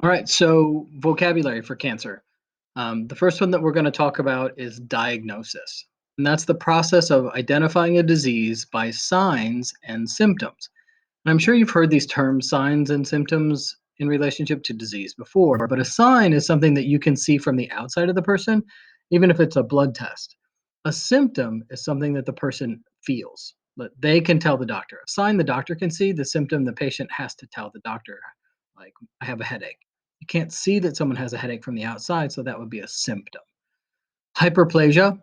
All right, so vocabulary for cancer. The first one that we're going to talk about is diagnosis. And that's the process of identifying a disease by signs and symptoms. And I'm sure you've heard these terms, signs and symptoms, in relationship to disease before, but a sign is something that you can see from the outside of the person, even if it's a blood test. A symptom is something that the person feels, but they can tell the doctor. A sign the doctor can see, the symptom the patient has to tell the doctor, like, I have a headache. You can't see that someone has a headache from the outside, so that would be a symptom. Hyperplasia,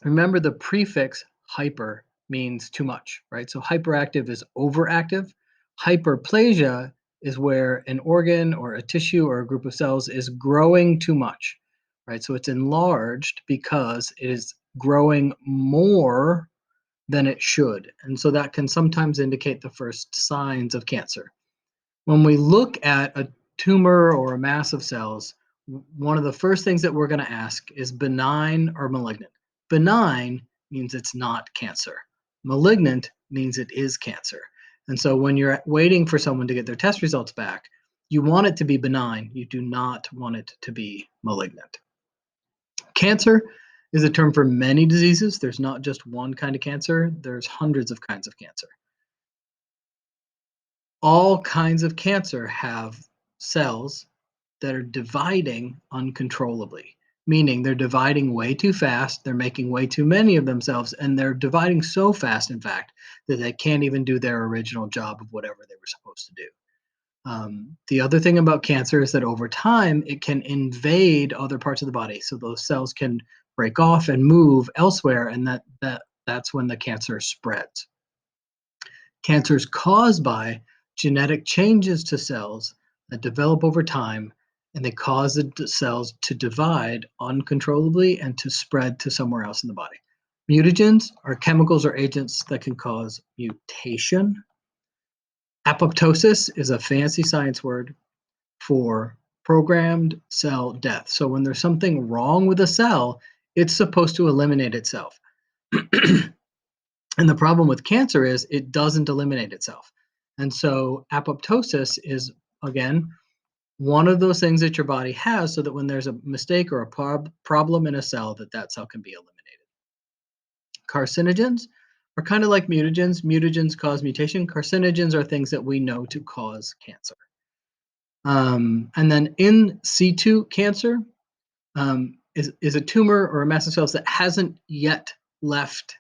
remember the prefix hyper means too much, right? So hyperactive is overactive. Hyperplasia is where an organ or a tissue or a group of cells is growing too much, right? So it's enlarged because it is growing more than it should. And so that can sometimes indicate the first signs of cancer. When we look at a tumor or a mass of cells, one of the first things that we're going to ask is benign or malignant. Benign means it's not cancer. Malignant means it is cancer. And so when you're waiting for someone to get their test results back, you want it to be benign. You do not want it to be malignant. Cancer is a term for many diseases. There's not just one kind of cancer, there's hundreds of kinds of cancer. All kinds of cancer have cells that are dividing uncontrollably, meaning they're dividing way too fast, they're making way too many of themselves, and they're dividing so fast, in fact, that they can't even do their original job of whatever they were supposed to do. The other thing about cancer is that over time, it can invade other parts of the body. So those cells can break off and move elsewhere, and that's when the cancer spreads. Cancer is caused by genetic changes to cells that develop over time, and they cause the cells to divide uncontrollably and to spread to somewhere else in the body. Mutagens are chemicals or agents that can cause mutation. Apoptosis is a fancy science word for programmed cell death. So when there's something wrong with a cell, it's supposed to eliminate itself. And the problem with cancer is it doesn't eliminate itself. And so apoptosis is, again, one of those things that your body has so that when there's a mistake or a problem in a cell, that cell can be eliminated. Carcinogens are kind of like mutagens. Mutagens cause mutation. Carcinogens are things that we know to cause cancer. And then in situ cancer is a tumor or a mass of cells that hasn't yet left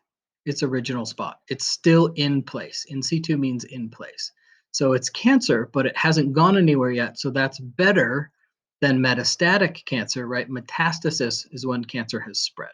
its original spot. It's still in place. In situ means in place. So it's cancer, but it hasn't gone anywhere yet. So that's better than metastatic cancer, right? Metastasis is when cancer has spread.